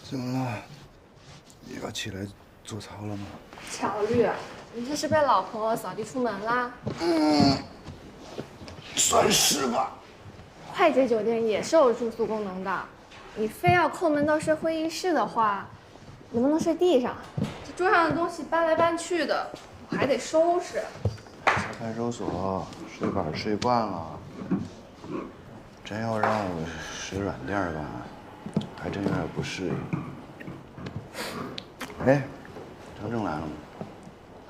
怎么了？你要起来做操了吗？乔绿，你这是被老婆扫地出门啦？算是吧。快捷酒店也是有住宿功能的，你非要抠门到睡会议室的话，能不能睡地上？这桌上的东西搬来搬去的，我还得收拾。派出所睡板睡惯了，真要让我睡软垫吧，还真有点不适应。哎，程程来了吗？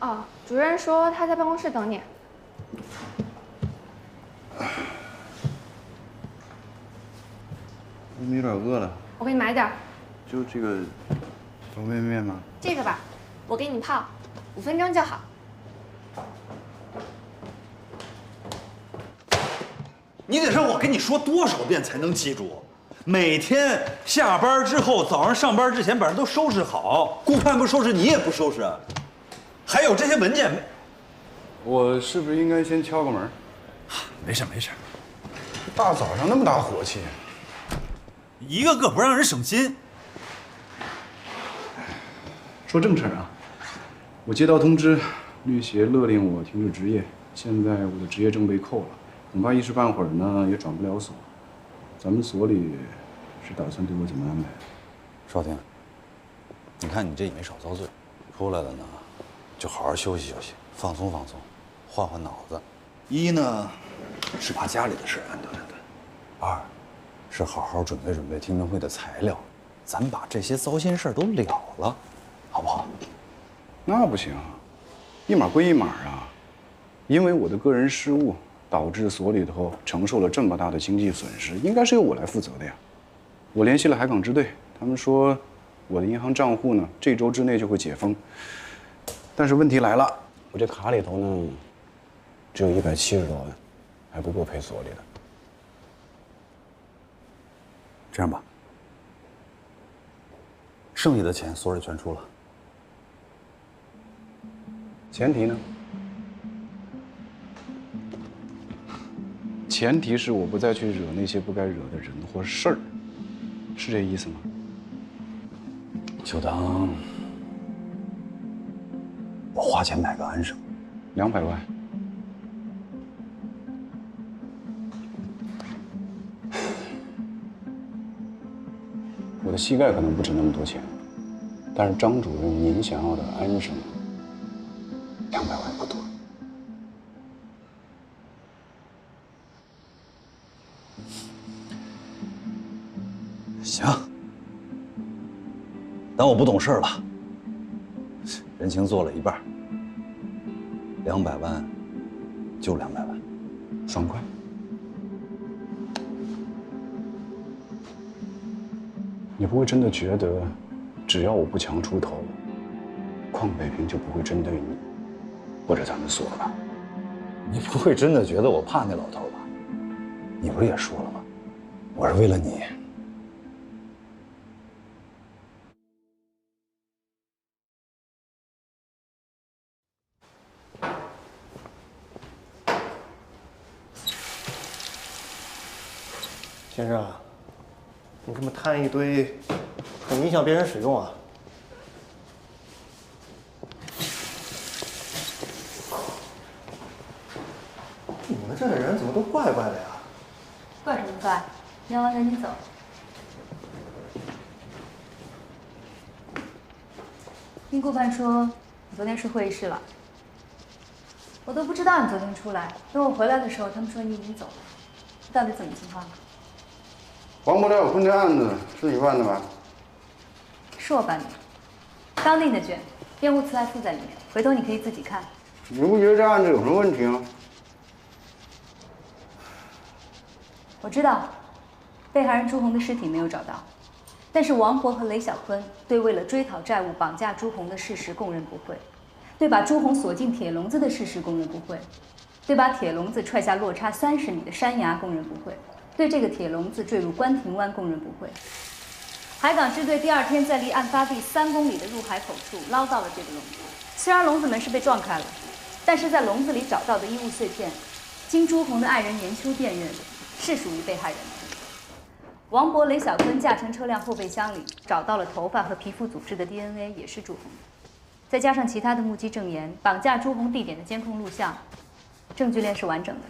哦，主任说他在办公室等你。我们有点饿了，我给你买点儿。就这个方便面吗？这个吧，我给你泡，5分钟就好。你得让我跟你说多少遍才能记住？每天下班之后，早上上班之前把人都收拾好。顾盼不收拾，你也不收拾。还有这些文件，我是不是应该先敲个门？没事没事。大早上那么大火气，一个个不让人省心。说正事儿啊，我接到通知，律协勒令我停止执业，现在我的执业证被扣了，恐怕一时半会儿呢也转不了所。咱们所里是打算对我怎么安排？少廷，你看你这也没少遭罪，出来了呢，就好好休息休息，放松放松，换换脑子。一呢，是把家里的事安顿安顿；二，是好好准备准备听证会的材料，咱把这些糟心事儿都了了，好不好？那不行，一码归一码啊，因为我的个人失误，导致所里头承受了这么大的经济损失，应该是由我来负责的呀。我联系了海港支队，他们说我的银行账户呢这周之内就会解封，但是问题来了，我这卡里头呢只有170多万，还不够赔所里的。这样吧，剩下的钱所里全出了。前提呢？前提是我不再去惹那些不该惹的人或事儿，是这意思吗？就当我花钱买个安生。200万。我的膝盖可能不值那么多钱，但是张主任您想要的安生，200万不多。行，当我不懂事了，人情做了一半，200万就200万，爽快。你不会真的觉得，只要我不强出头，邝北平就不会针对你，或者咱们所吧？你不会真的觉得我怕那老头吧？你不是也说了吗？我是为了你。先生，你这么摊一堆，很影响别人使用啊。你们这的人怎么都怪怪的呀？怪什么怪？聊完赶紧走。听顾盼说，你昨天睡会议室了。我都不知道你昨天出来，等我回来的时候，他们说你已经走了。到底怎么情况？黄伯寮婚这案子是你办的吧？是我办的，当定的卷，辩护词还附在里面，回头你可以自己看。你不觉得这案子有什么问题吗？我知道，被害人朱红的尸体没有找到，但是王婆和雷小坤对为了追讨债务绑架朱红的事实供认不讳，对把朱红锁进铁笼子的事实供认不讳，对把铁笼子踹下落差30米的山崖供认不讳，对这个铁笼子坠入关亭湾供认不讳。海港支队第2天在离案发地3公里的入海口处捞到了这个笼子，虽然笼子门是被撞开了，但是在笼子里找到的衣物碎片经朱红的爱人年秋辨认，是属于被害人的。王博、雷小坤驾乘车辆后备箱里找到了头发和皮肤组织的 DNA， 也是朱红的。再加上其他的目击证言，绑架朱红地点的监控录像，证据链是完整的。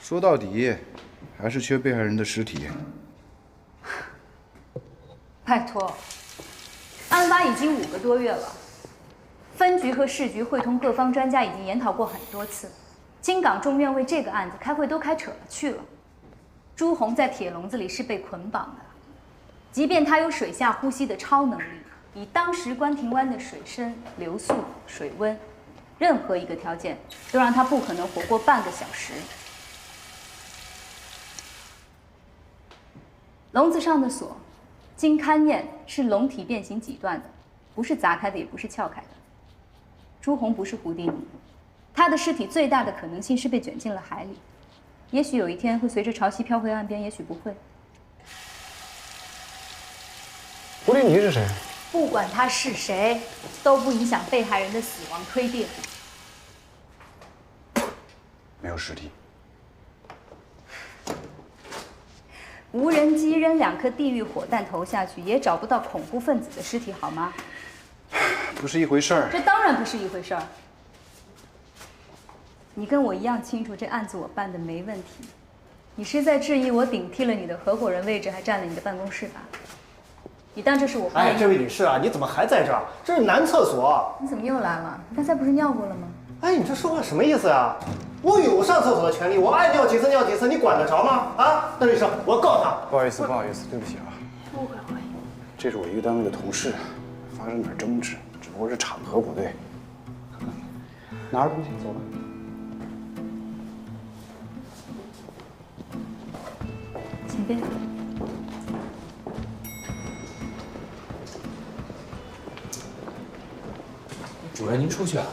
说到底，还是缺被害人的尸体。拜托，案发已经5个多月了，分局和市局会同各方专家已经研讨过很多次，京港众院为这个案子开会都开扯了去了。朱红在铁笼子里是被捆绑的，即便他有水下呼吸的超能力，以当时关亭湾的水深、流速、水温，任何一个条件都让他不可能活过半个小时。笼子上的锁，经勘验是笼体变形几段的，不是砸开的，也不是撬开的。朱红不是胡迪尼，他的尸体最大的可能性是被卷进了海里，也许有一天会随着潮汐飘回岸边，也许不会。胡迪尼是谁？不管他是谁，都不影响被害人的死亡推定。没有尸体。无人机扔2颗地狱火弹头下去，也找不到恐怖分子的尸体，好吗？不是一回事儿。这当然不是一回事儿。你跟我一样清楚，这案子我办的没问题。你是在质疑我顶替了你的合伙人位置，还占了你的办公室吧？你当这是我怀疑？哎，这位女士啊，你怎么还在这儿？这是男厕所。你怎么又来了？你刚才不是尿过了吗？哎，你这说话什么意思呀？我有上厕所的权利，我爱尿几次尿几次，你管得着吗？啊，邓律师，我要告他。不好意思，不好意思，对不起啊。误会。这是我一个单位的同事，发生点争执，只不过是场合不对。拿着东西走吧。请便。主任，您出去啊？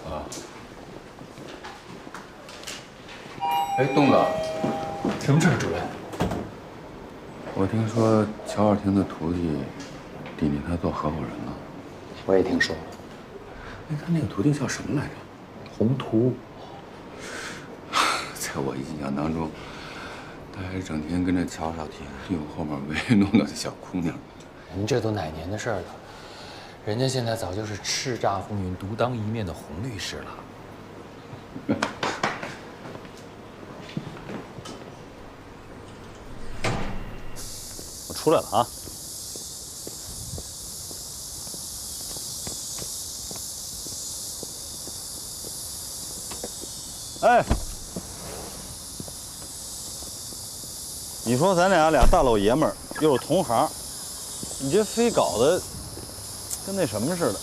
哎，东子，什么事儿，主任？我听说乔尔廷的徒弟顶替他做合伙人了。我也听说了。哎，他那个徒弟叫什么来着？宏图。在我印象当中，他还是整天跟着乔少廷用后面唯唯诺诺的小姑娘。您这都哪年的事儿了？人家现在早就是叱咤风云、独当一面的洪律师了。我出来了啊！哎，你说咱俩大老爷们儿，又是同行，你这非搞得跟那什么似的。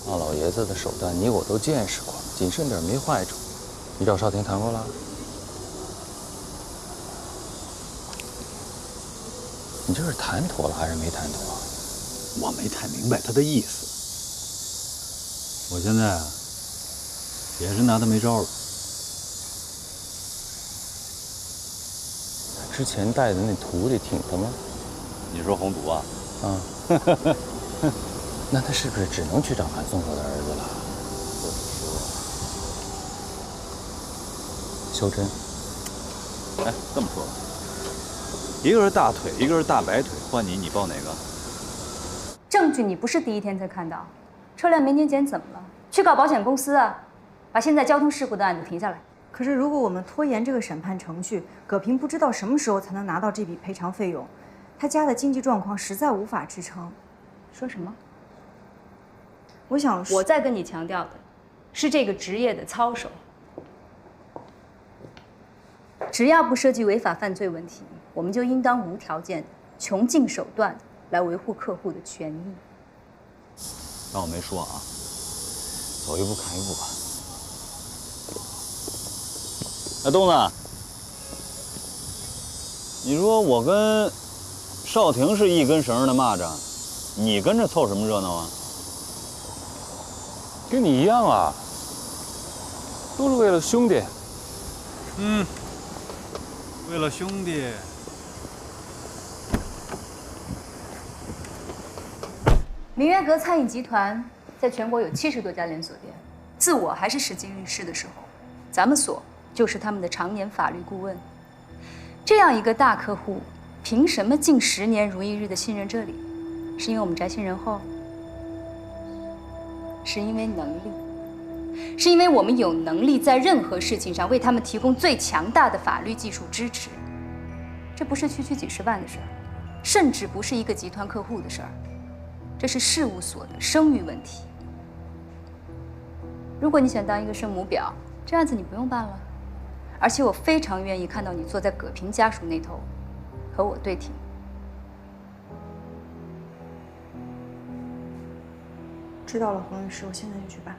那老爷子的手段你我都见识过，谨慎点没坏处。你找少廷谈过了？你这是谈妥了还是没谈妥？我没太明白他的意思。我现在啊，也是拿他没招了。他之前带的那徒弟挺他吗？你说宏图啊？啊，那他是不是只能去找韩松河的儿子了？或者说，修真？哎，这么说吧，一个是大腿，一个是大白腿，换你报哪个？证据你不是第一天才看到，车辆没年检怎么了？去告保险公司啊，把现在交通事故的案子停下来。可是如果我们拖延这个审判程序，葛平不知道什么时候才能拿到这笔赔偿费用，他家的经济状况实在无法支撑。说什么？我想说，我在跟你强调的是这个职业的操守，只要不涉及违法犯罪问题，我们就应当无条件的、穷尽手段来维护客户的权益。当我没说啊，走一步看一步吧。哎，东子，你说我跟少廷是一根绳上的蚂蚱，你跟着凑什么热闹啊？跟你一样啊，都是为了兄弟。嗯，为了兄弟。明约阁餐饮集团在全国有70多家连锁店，自我还是实际运势的时候，咱们所就是他们的常年法律顾问。这样一个大客户，凭什么近10年如一日的信任这里？是因为我们宅心仁厚？是因为能力？是因为我们有能力在任何事情上为他们提供最强大的法律技术支持？这不是区区几10万的事儿，甚至不是一个集团客户的事儿，这是事务所的声誉问题。如果你想当一个圣母婊，这案子你不用办了。而且我非常愿意看到你坐在葛平家属那头，和我对挺。知道了，黄律师，我现在就去办。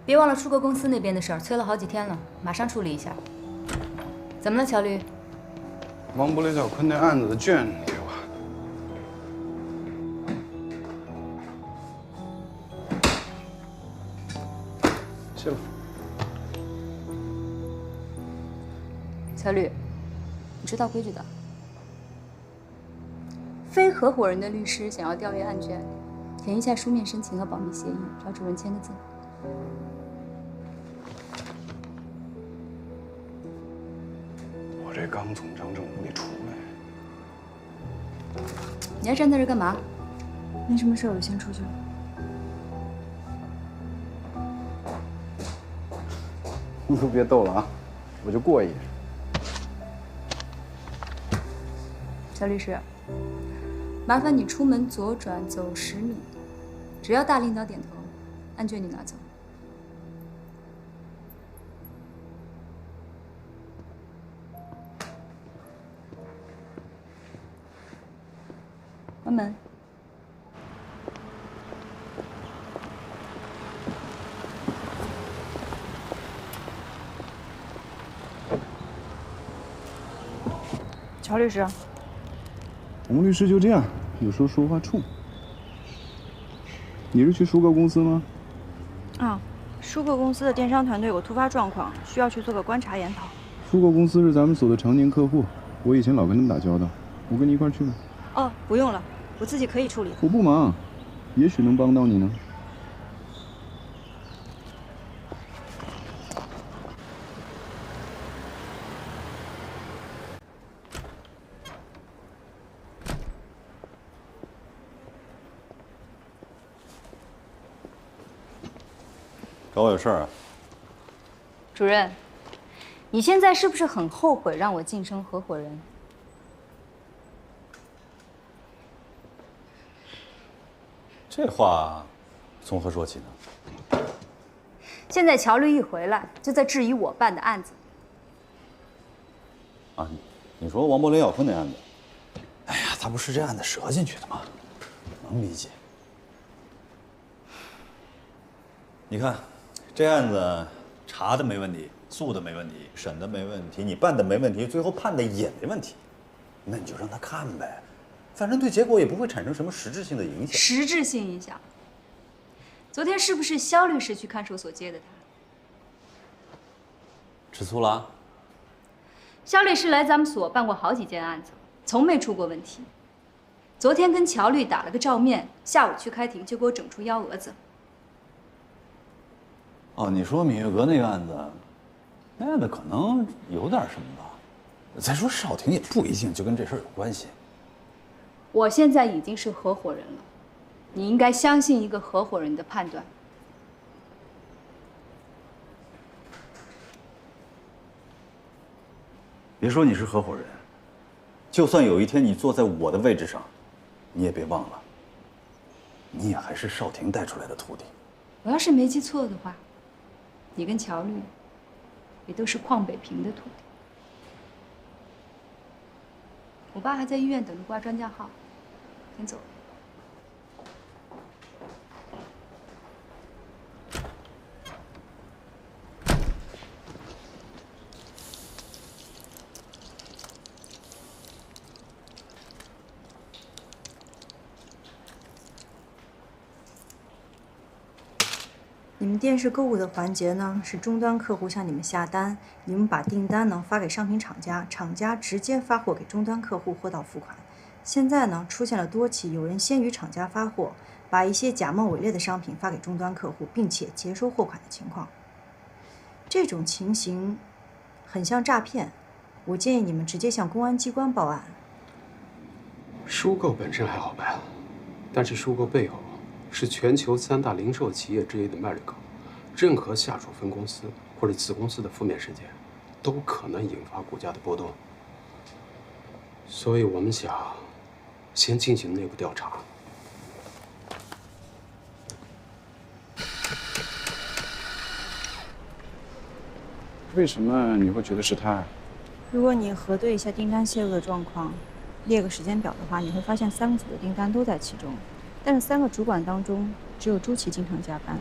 别忘了出购公司那边的事儿，催了好几天了，马上处理一下。怎么了，乔律？王博、雷小坤那案子的卷给我。谢了。乔律，你知道规矩的。非合伙人的律师想要调阅案卷，填一下书面申请和保密协议，找主任签个字。我这刚从张正屋里出来。你还站在这干嘛？没什么事，我就先出去了。你都别逗了啊，我就过一眼。乔律师，麻烦你出门左转走10米，只要大领导点头，案卷你拿走。关门。乔律师，我们律师就这样，有时候说话冲。你是去舒购公司吗？啊，舒购公司的电商团队有个突发状况，需要去做个观察研讨。舒购公司是咱们所的常年客户，我以前老跟他们打交道，我跟你一块儿去吧。哦，不用了，我自己可以处理。我不忙，也许能帮到你呢。找我有事儿啊？主任，你现在是不是很后悔让我晋升合伙人？这话从何说起呢？现在乔律一回来，就在质疑我办的案子。啊，你说王博、雷小坤那案子？哎呀，他不是这案子折进去的吗？能理解。你看，这案子查的没问题，诉的没问题，审的没问题，你办的没问题，最后判的也没问题，那你就让他看呗，反正对结果也不会产生什么实质性的影响。实质性影响。昨天是不是肖律师去看守所接的他？吃醋了？肖律师来咱们所办过好几件案子，从没出过问题。昨天跟乔律打了个照面，下午去开庭就给我整出幺蛾子。哦，你说芈月阁那个案子，那案子可能有点什么吧？再说少廷也不一定就跟这事儿有关系。我现在已经是合伙人了，你应该相信一个合伙人的判断。别说你是合伙人，就算有一天你坐在我的位置上，你也别忘了，你也还是少廷带出来的徒弟。我要是没记错的话，你跟乔律也都是邝北平的徒弟。我爸还在医院等着挂专家号，先走了。你们电视购物的环节呢，是终端客户向你们下单，你们把订单呢发给商品厂家，厂家直接发货给终端客户，货到付款。现在呢，出现了多起有人先于厂家发货，把一些假冒伪劣的商品发给终端客户，并且接收货款的情况。这种情形很像诈骗。我建议你们直接向公安机关报案。收购本身还好办，但是收购背后是全球3大零售企业之一的 Marico， 任何下属分公司或者子公司的负面事件，都可能引发股价的波动。所以我们想先进行内部调查。为什么你会觉得是他？如果你核对一下订单泄露的状况，列个时间表的话，你会发现3个组的订单都在其中，但是3个主管当中，只有朱琪经常加班。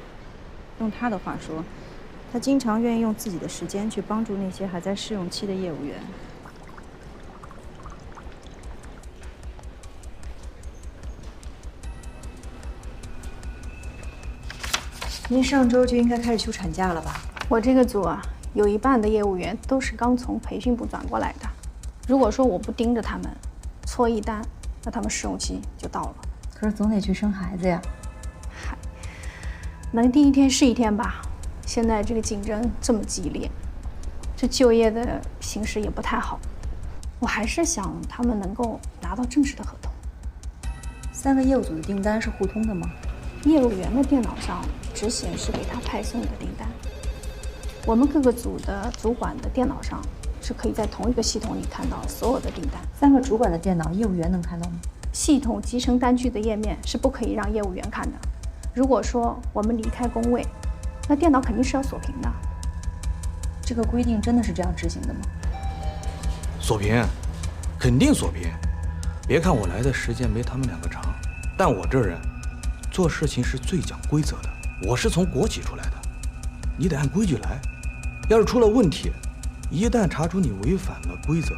用他的话说，他经常愿意用自己的时间去帮助那些还在试用期的业务员。您上周就应该开始休产假了吧？我这个组啊，有一半的业务员都是刚从培训部转过来的。如果说我不盯着他们，错一单，那他们试用期就到了。可是总得去生孩子呀。嗨，能盯一天是一天吧。现在这个竞争这么激烈，这就业的形势也不太好。我还是想他们能够拿到正式的合同。3个业务组的订单是互通的吗？业务员的电脑上只显示给他派送的订单，我们各个组的主管的电脑上是可以在同一个系统里看到所有的订单。3个主管的电脑，业务员能看到吗？系统集成单据的页面是不可以让业务员看的。如果说我们离开工位，那电脑肯定是要锁屏的。这个规定真的是这样执行的吗？锁屏，肯定锁屏。别看我来的时间没他们2个长，但我这人做事情是最讲规则的。我是从国企出来的，你得按规矩来。要是出了问题，一旦查出你违反了规则，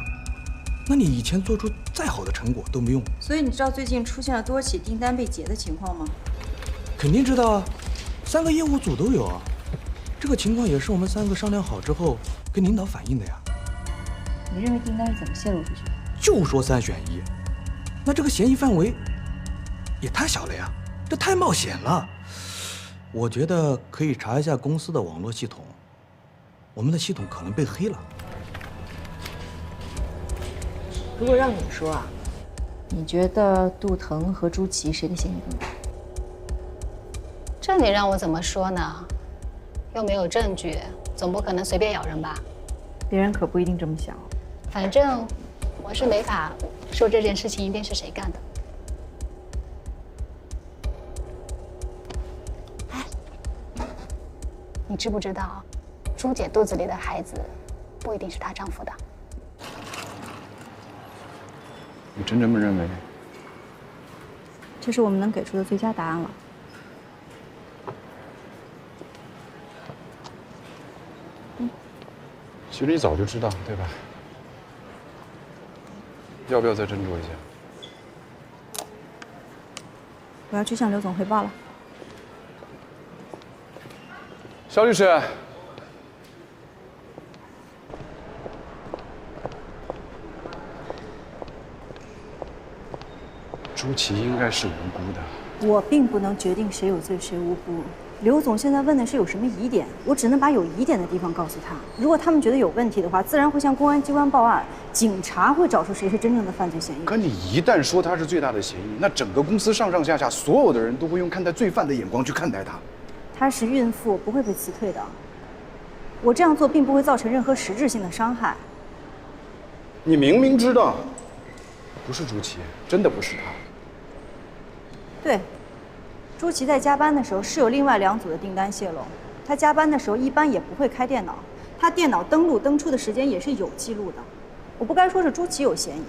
那你以前做出再好的成果都没用。所以你知道最近出现了多起订单被解的情况吗？肯定知道啊，3个业务组都有啊。这个情况也是我们3个商量好之后跟领导反映的呀。你认为订单是怎么泄露出去的？就说3选1，那这个嫌疑范围也太小了呀，这太冒险了。我觉得可以查一下公司的网络系统，我们的系统可能被黑了。如果让你说啊，你觉得杜腾和朱琪谁的嫌疑更大？这你让我怎么说呢？又没有证据，总不可能随便咬人吧？别人可不一定这么想。反正我是没法说这件事情一定是谁干的。哎，你知不知道，朱姐肚子里的孩子不一定是她丈夫的？你真这么认为？这是我们能给出的最佳答案了。其实你早就知道，对吧？要不要再斟酌一下？我要去向刘总汇报了。肖律师，朱琪应该是无辜的。我并不能决定谁有罪谁无辜。刘总现在问的是有什么疑点，我只能把有疑点的地方告诉他。如果他们觉得有问题的话，自然会向公安机关报案，警察会找出谁是真正的犯罪嫌疑人。可你一旦说他是最大的嫌疑，那整个公司上上下下所有的人都会用看待罪犯的眼光去看待他。她是孕妇，不会被辞退的。我这样做并不会造成任何实质性的伤害。你明明知道不是朱琪，真的不是他。对。朱琪在加班的时候是有另外2组的订单泄露，她加班的时候一般也不会开电脑，她电脑登录登出的时间也是有记录的。我不该说是朱琪有嫌疑，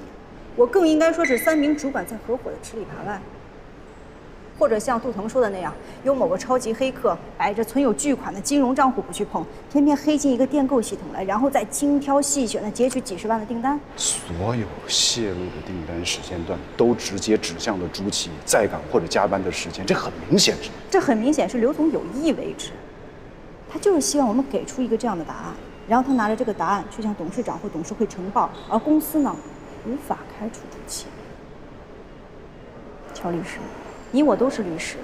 我更应该说是3名主管在合伙的吃里扒外。或者像杜腾说的那样，有某个超级黑客摆着存有巨款的金融账户不去碰，偏偏黑进一个电购系统来，然后再精挑细选的截取几10万的订单。所有泄露的订单时间段都直接指向了朱琪在岗或者加班的时间，这很明显是。这很明显是刘总有意为之，他就是希望我们给出一个这样的答案，然后他拿着这个答案去向董事长或董事会呈报，而公司呢，无法开除朱琪。乔律师。你我都是律师，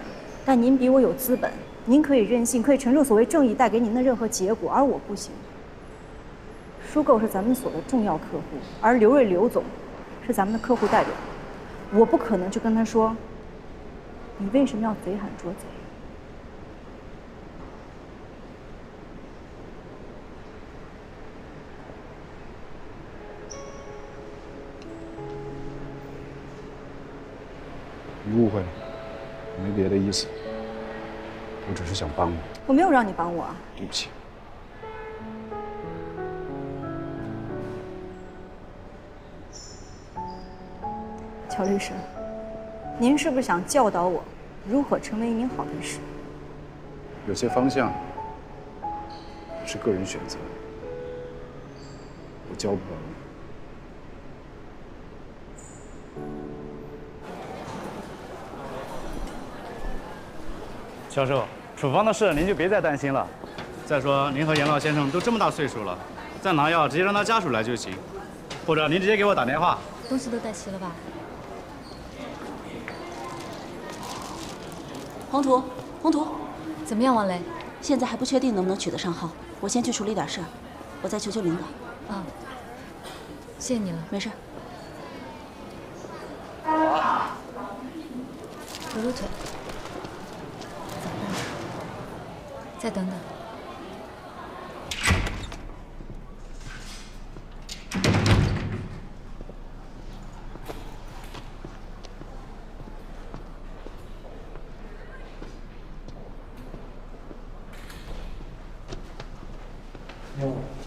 但您比我有资本，您可以任性，可以承受所谓正义带给您的任何结果，而我不行。苏购是咱们所的重要客户，而刘瑞刘总是咱们的客户代表，我不可能去跟他说，你为什么要贼喊捉贼？你误会了，我没别的意思，我只是想帮你。我没有让你帮我啊。对不起。乔律师，您是不是想教导我如何成为一名好律师？有些方向是个人选择，我教不了你。教授，处方的事您就别再担心了。再说您和严老先生都这么大岁数了，再拿药直接让他家属来就行，或者您直接给我打电话。东西都带齐了吧？宏图，宏图，怎么样，王雷？现在还不确定能不能取得上号，我先去处理点事儿，我再求求领导。啊，谢谢你了。没事。揉揉腿。再等等。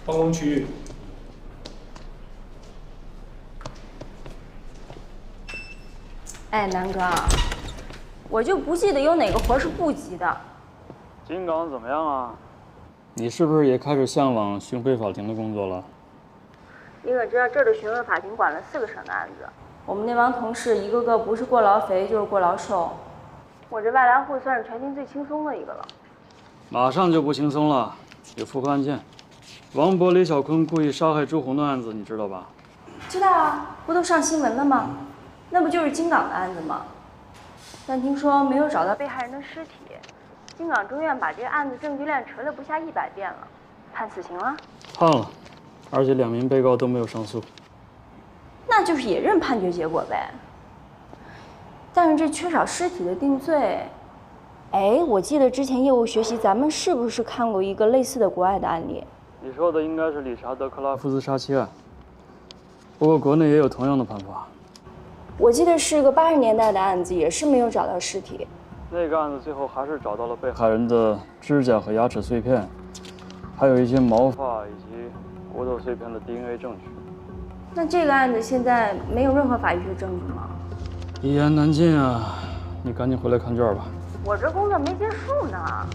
办公区域。哎，南哥，我就不记得有哪个活是不急的。金港怎么样啊？你是不是也开始向往巡回法庭的工作了？你可知道这儿的巡回法庭管了4个省的案子，我们那帮同事一个个不是过劳肥就是过劳瘦，我这外来户算是全庭最轻松的一个了。马上就不轻松了，有复案件，王博、李小坤故意杀害朱红的案子，你知道吧？知道啊，不都上新闻了吗？那不就是金港的案子吗？但听说没有找到被害人的尸体。金港中院把这个案子证据链锤了不下100遍了，判死刑了？判了，而且2名被告都没有上诉。那就是也认判决结果呗。但是这缺少尸体的定罪，哎，我记得之前业务学习咱们是不是看过一个类似的国外的案例？你说的应该是理查德·克拉夫自杀妻案，不过国内也有同样的判法。我记得是个80年代的案子，也是没有找到尸体。那个案子最后还是找到了被害人的指甲和牙齿碎片，还有一些毛发以及骨头碎片的 DNA 证据。那这个案子现在没有任何法医学证据吗？一言难尽啊！你赶紧回来看卷吧。我这工作没结束呢，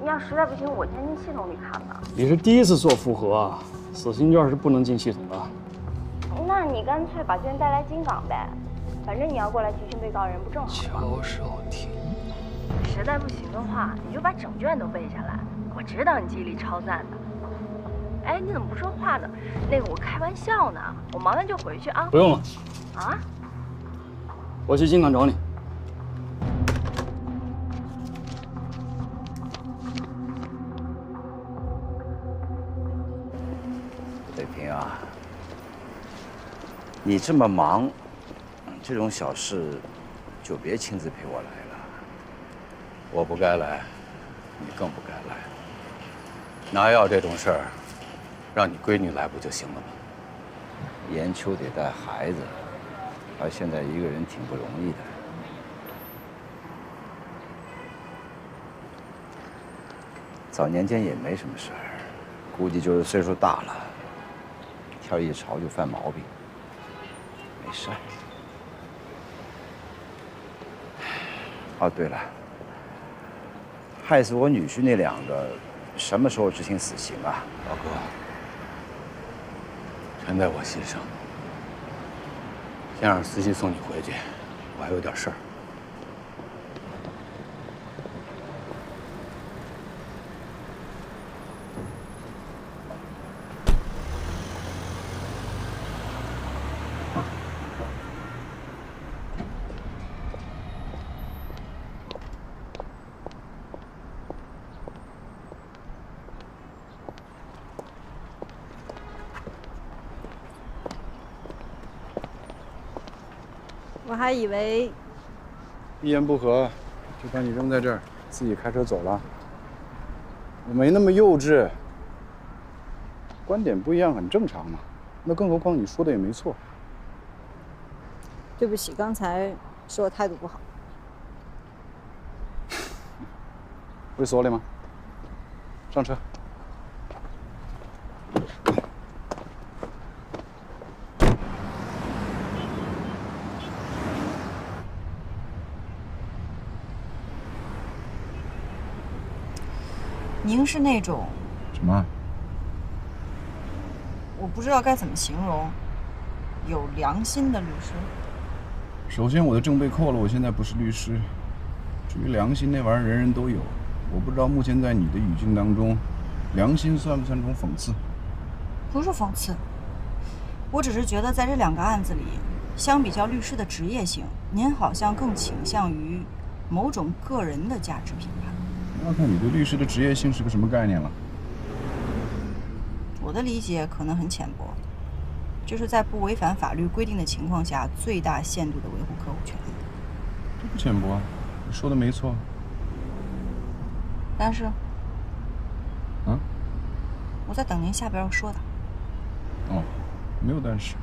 你要实在不行，我先进系统里看吧。你是第一次做复核啊，死刑卷是不能进系统的。那你干脆把卷带来金港呗，反正你要过来提讯被告人不正好？乔少廷，实在不行的话，你就把整卷都背下来。我知道你记忆力超赞的。哎，你怎么不说话呢？那个我开玩笑呢，我忙完就回去啊。不用了。啊？我去金港找你。北平啊，你这么忙，这种小事就别亲自陪我来了。我不该来，你更不该来。拿药这种事儿，让你闺女来不就行了吗？严秋得带孩子，她现在一个人挺不容易的。早年间也没什么事儿，估计就是岁数大了，天一潮就犯毛病。没事。哦，对了，害死我女婿那2个，什么时候执行死刑啊？老哥，全在我心上。先让司机送你回去，我还有点事儿。我还以为一言不合就把你扔在这儿，自己开车走了。我没那么幼稚，观点不一样很正常嘛。那更何况你说的也没错。对不起，刚才是我态度不好。会锁里吗？上车。您是那种什么？我不知道该怎么形容，有良心的律师。首先，我的证被扣了，我现在不是律师。至于良心那玩意儿，人人都有。我不知道目前在你的语境当中，良心算不算种讽刺？不是讽刺，我只是觉得在这两个案子里，相比较律师的职业性，您好像更倾向于某种个人的价值评判。要看你对律师的职业性是个什么概念了。我的理解可能很浅薄，就是在不违反法律规定的情况下，最大限度地维护客户权益。这不浅薄，你说的没错。但是，啊？我在等您下边要说的。哦，没有但是。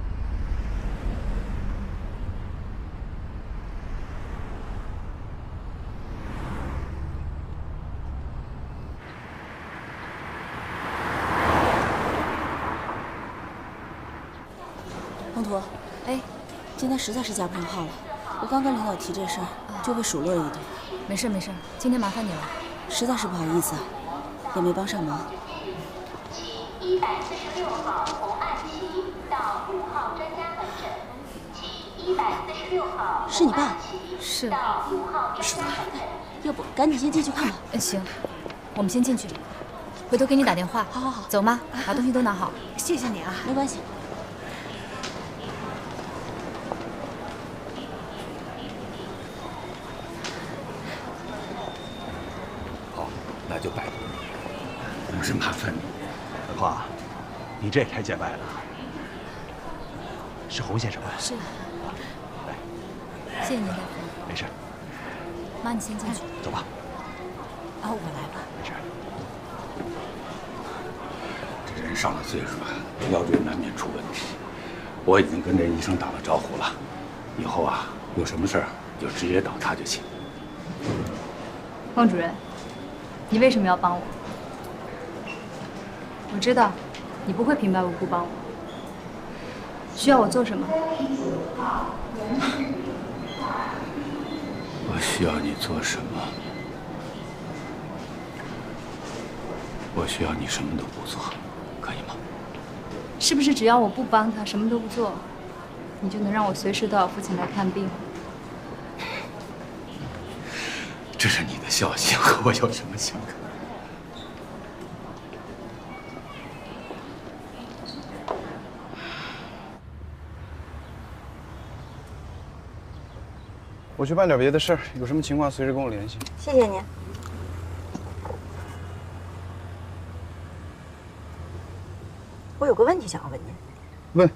宏图，哎，今天实在是加不上号了。我刚跟领导提这事儿，就被数落了一顿。没事没事，今天麻烦你了，实在是不好意思，也没帮上忙。请146号红岸旗到5号专家门诊，请146号是你爸？是。到5号专家门诊。要不赶紧先进去看吧。行，我们先进去，回头给你打电话。好好好，走吗？把东西都拿好。谢谢你啊，没关系。那就拜托你，不是麻烦你。文华，你这也太见外了。是侯先生吧？是。谢谢您，大夫。没事。妈，你先进去。走吧。啊，我来吧。没事。这人上了岁数啊，腰椎难免出问题。我已经跟这医生打了招呼了，以后啊，有什么事儿就直接找他就行。汪主任。你为什么要帮我？我知道，你不会平白无故帮我。需要我做什么？我需要你做什么？我需要你什么都不做，可以吗？是不是只要我不帮他，什么都不做，你就能让我随时都有父亲来看病？这是你的孝心，和我有什么相干？我去办点别的事儿，有什么情况随时跟我联系。谢谢您。我有个问题想要问您。问。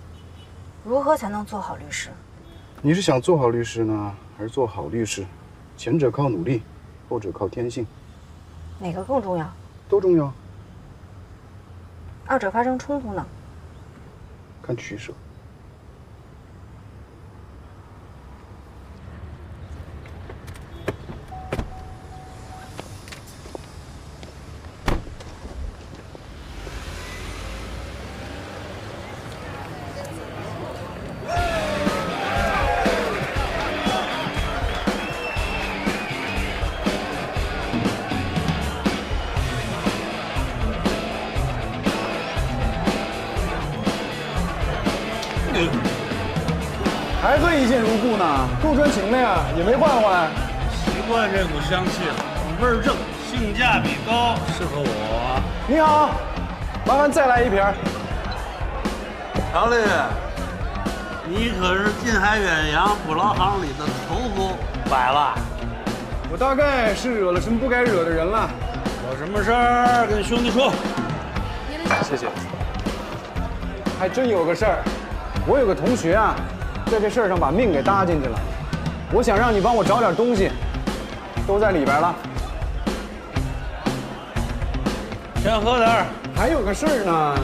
如何才能做好律师？你是想做好律师呢，还是做好律师？前者靠努力，后者靠天性。哪个更重要？都重要。二者发生冲突呢？看取舍。还算一见如故呢，够专情的呀，也没换换。习惯这股香气了，味儿正，性价比高，适合我。你好，麻烦再来一瓶。常律，你可是近海远洋捕捞行里的头头摆了。我大概是惹了什么不该惹的人了。有什么事儿跟兄弟说。谢谢。还真有个事儿，我有个同学啊，在这事儿上把命给搭进去了。我想让你帮我找点东西，都在里边了。先喝点儿。还有个事儿呢，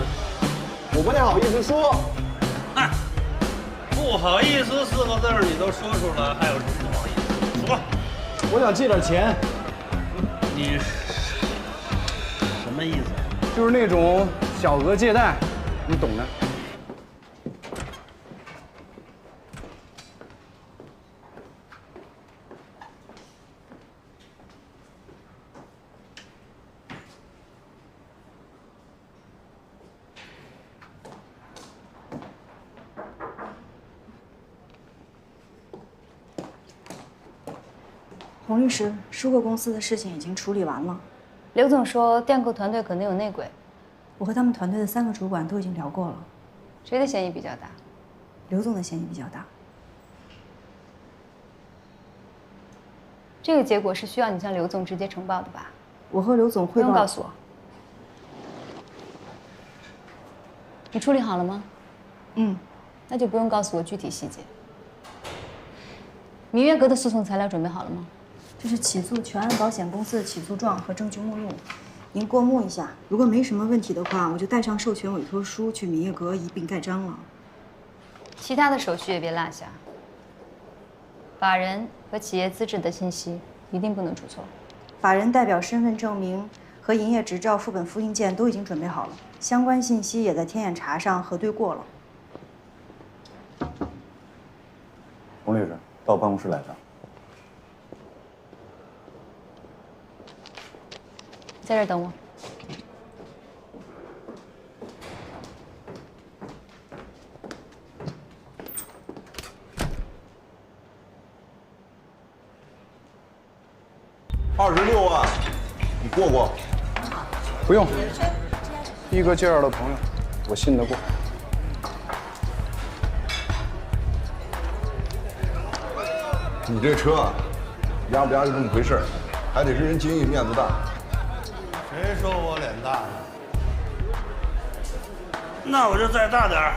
我不太好意思说。哎，不好意思4个字儿你都说出来，还有什么不好意思？说。我想借点钱。你什么意思？就是那种小额借贷，你懂的。洪律师，舒克公司的事情已经处理完了。刘总说电购团队可能有内鬼，我和他们团队的3个主管都已经聊过了。谁的嫌疑比较大？刘总的嫌疑比较大。这个结果是需要你向刘总直接呈报的吧？我和刘总汇报。不用告诉我。你处理好了吗？那就不用告诉我具体细节。明月阁的诉讼材料准备好了吗？这是起诉全安保险公司的起诉状和证据目录，您过目一下。如果没什么问题的话，我就带上授权委托书去明月阁一并盖章了。其他的手续也别落下。法人和企业资质的信息一定不能出错。法人代表身份证明和营业执照副本复印件都已经准备好了，相关信息也在天眼查上核对过了。洪律师，到办公室来的。在这儿等我。26万，你过过？不用，一哥介绍的朋友，我信得过。你这车压不压就这么回事儿，还得是人经营面子大。谁说我脸大呢？那我就再大点儿，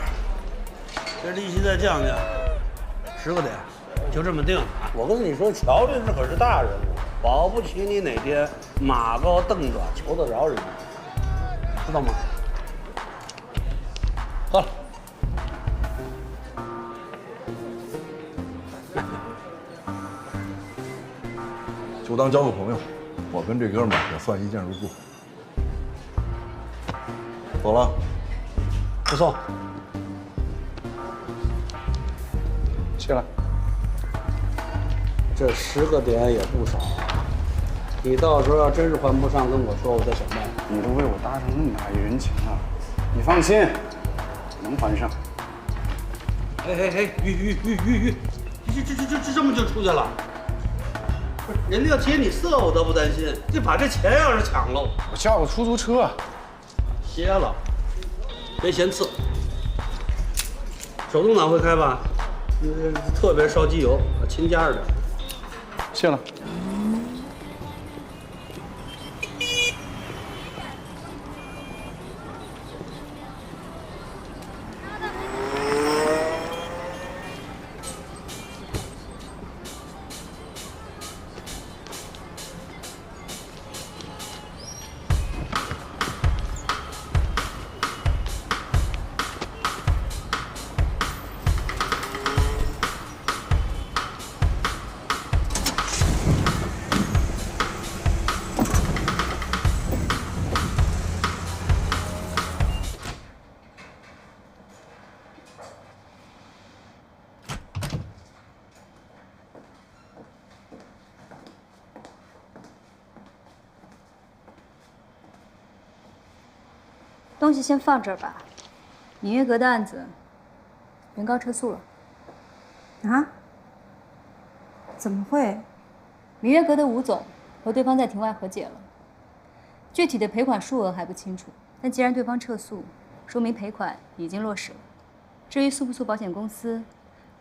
这利息再降降，10个点，就这么定。我跟你说，乔律师可是大人物，保不齐你哪天马高凳短，求得着人家，知道吗？喝了。就当交个朋友，我跟这哥们儿也算一见如故。走了，不送。谢了。这10个点也不少，你到时候要真是还不上，跟我说，我再想办法。你都为我搭上那么大一人情了，你放心，能还上。哎，玉，这么就出去了？不是，人家要劫你色，我倒不担心，就把这钱要是抢了，我叫个出租车。歇了，别嫌次。手动挡会开吧？特别烧机油，勤加着点。谢了。东西先放这儿吧。明月阁的案子，原告撤诉了。啊？怎么会？明月阁的吴总和对方在庭外和解了，具体的赔款数额还不清楚，但既然对方撤诉，说明赔款已经落实了。至于诉不诉保险公司，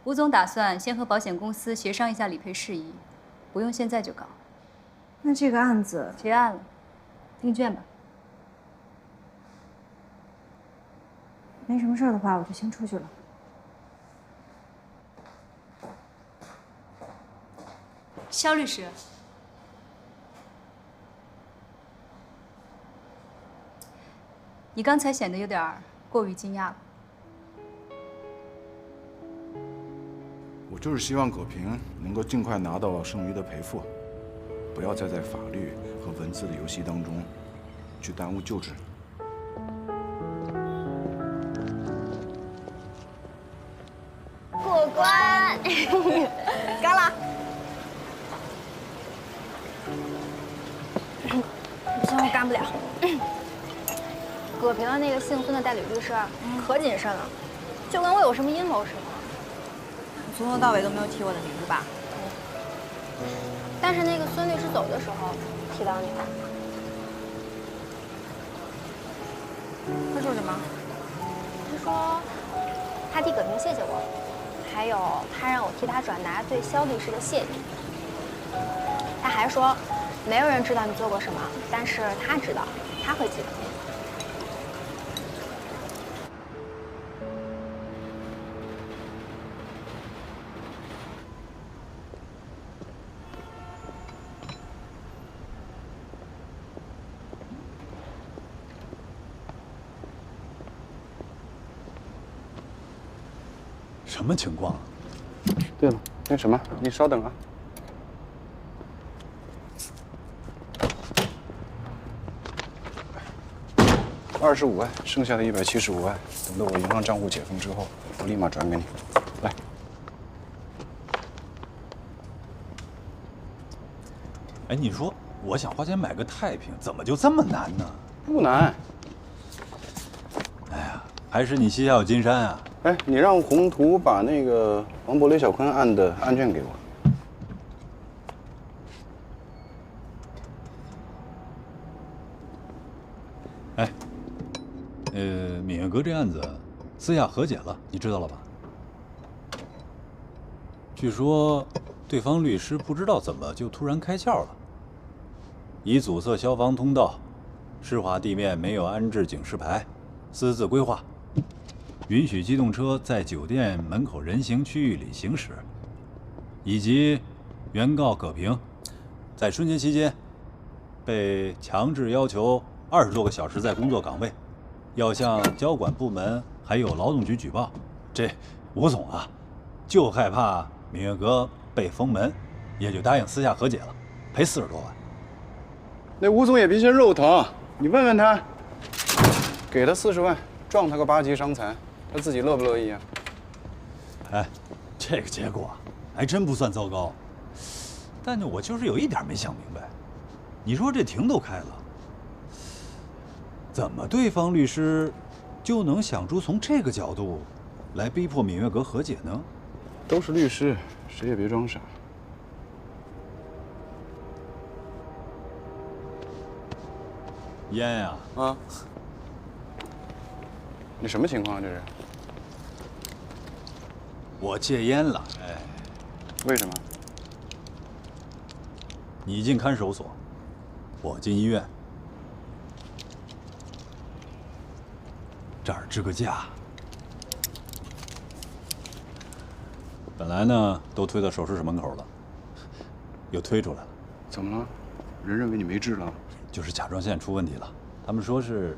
吴总打算先和保险公司协商一下理赔事宜，不用现在就搞。那这个案子结案了，订卷吧。没什么事儿的话，我就先出去了。肖律师，你刚才显得有点过于惊讶了。我就是希望葛平能够尽快拿到剩余的赔付，不要再在法律和文字的游戏当中去耽误救治。过关，干了！不行，我干不了。葛平的那个姓孙的代理律师可谨慎了，就跟我有什么阴谋似的。你从头到尾都没有提我的名字吧？但是那个孙律师走的时候提到你了。他说什么？他说他替葛平谢谢我，还有他让我替他转达对肖律师的谢意。他还说没有人知道你做过什么，但是他知道，他会记得。什么情况？对了，那什么，你稍等啊。25万，剩下的175万，等到我银行账户解封之后，我立马转给你。来。哎，你说我想花钱买个太平，怎么就这么难呢？不难。哎呀，还是你膝下有金山啊！哎，你让宏图把那个王博、雷小坤案的案卷给我。哎，闽月阁这案子私下和解了，你知道了吧？据说对方律师不知道怎么就突然开窍了，以阻塞消防通道、湿滑地面没有安置警示牌、私自规划。允许机动车在酒店门口人行区域里行驶，以及原告葛平在春节期间被强制要求20多个小时在工作岗位，要向交管部门还有劳动局举报。这吴总啊，就害怕闽月阁被封门，也就答应私下和解了，赔40多万。那吴总也别嫌肉疼，你问问他，给他40万，撞他个8级伤残。他自己乐不乐意啊？哎，这个结果还真不算糟糕，但我就是有一点没想明白，你说这庭都开了，怎么对方律师就能想出从这个角度来逼迫闽月阁和解呢？都是律师，谁也别装傻。烟呀！啊？你什么情况啊？这是？我戒烟了，哎，为什么？你进看守所，我进医院，这儿支个架。本来呢，都推到手术室门口了，又推出来了。怎么了？人认为你没治了？就是甲状腺出问题了，他们说是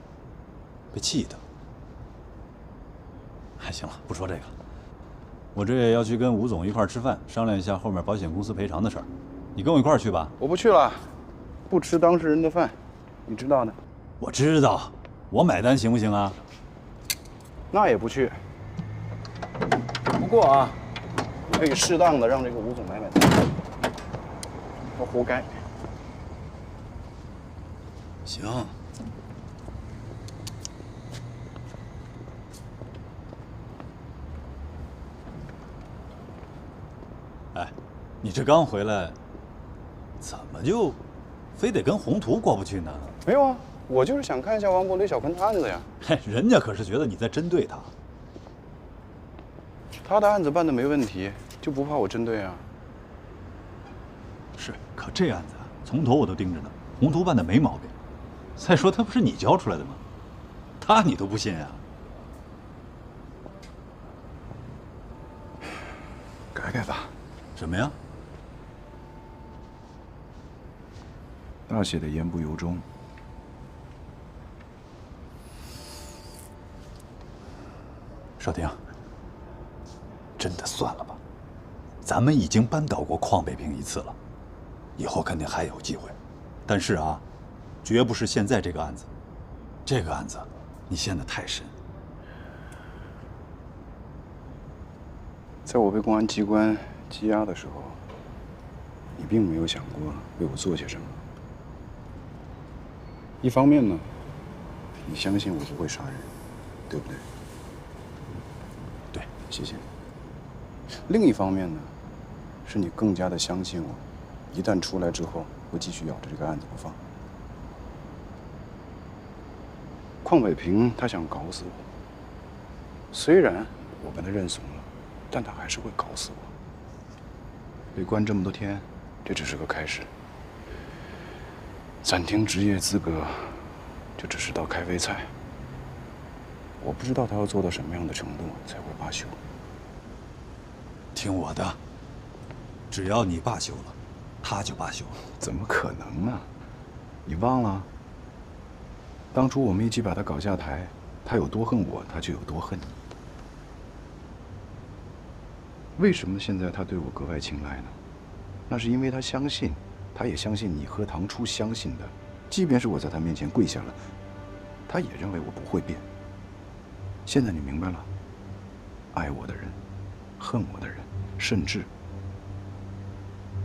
被气的。哎，行了，不说这个了。我这也要去跟吴总一块儿吃饭，商量一下后面保险公司赔偿的事儿。你跟我一块儿去吧。我不去了，不吃当事人的饭，你知道的。我知道，我买单行不行啊？那也不去。不过啊，可以适当的让这个吴总买单，他活该。行。哎，你这刚回来，怎么就非得跟宏图过不去呢？没有啊，我就是想看一下王博、雷小坤的案子呀。嘿，人家可是觉得你在针对他。他的案子办得没问题，就不怕我针对啊？是，可这案子啊，从头我都盯着呢，宏图办的没毛病。再说他不是你教出来的吗？他你都不信啊？改改吧。什么呀？大写的言不由衷。少廷，真的算了吧，咱们已经扳倒过邝北平一次了，以后肯定还有机会。但是啊，绝不是现在这个案子，这个案子你陷得太深。在我被公安机关羁押的时候，你并没有想过为我做些什么。一方面呢，你相信我不会杀人，对不对？对，谢谢你。另一方面呢，是你更加的相信我，一旦出来之后，会继续咬着这个案子不放。邝北平他想搞死我，虽然我跟他认怂了，但他还是会搞死我。被关这么多天，这只是个开始。暂停职业资格，就只是道开胃菜。我不知道他要做到什么样的程度才会罢休。听我的，只要你罢休了，他就罢休了。怎么可能呢？你忘了？当初我们一起把他搞下台，他有多恨我，他就有多恨你。为什么现在他对我格外青睐呢？那是因为他相信，他也相信你和唐初相信的，即便是我在他面前跪下了，他也认为我不会变。现在你明白了，爱我的人，恨我的人，甚至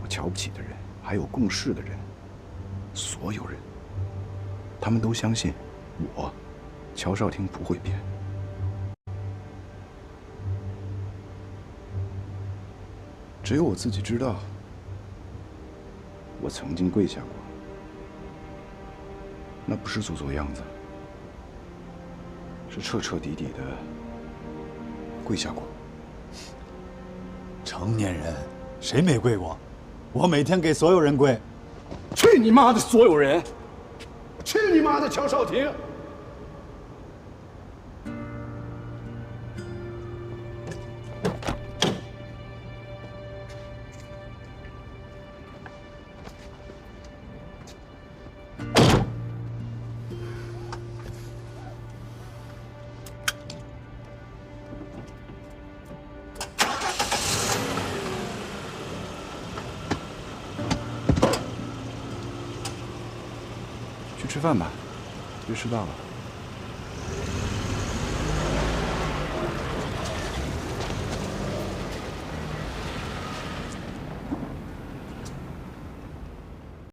我瞧不起的人，还有共事的人，所有人，他们都相信我，乔少廷不会变。只有我自己知道，我曾经跪下过，那不是做做样子，是彻彻底底的跪下过。成年人谁没跪过？我每天给所有人跪。去你妈的所有人！去你妈的乔少廷！去吃饭吧，别迟到了。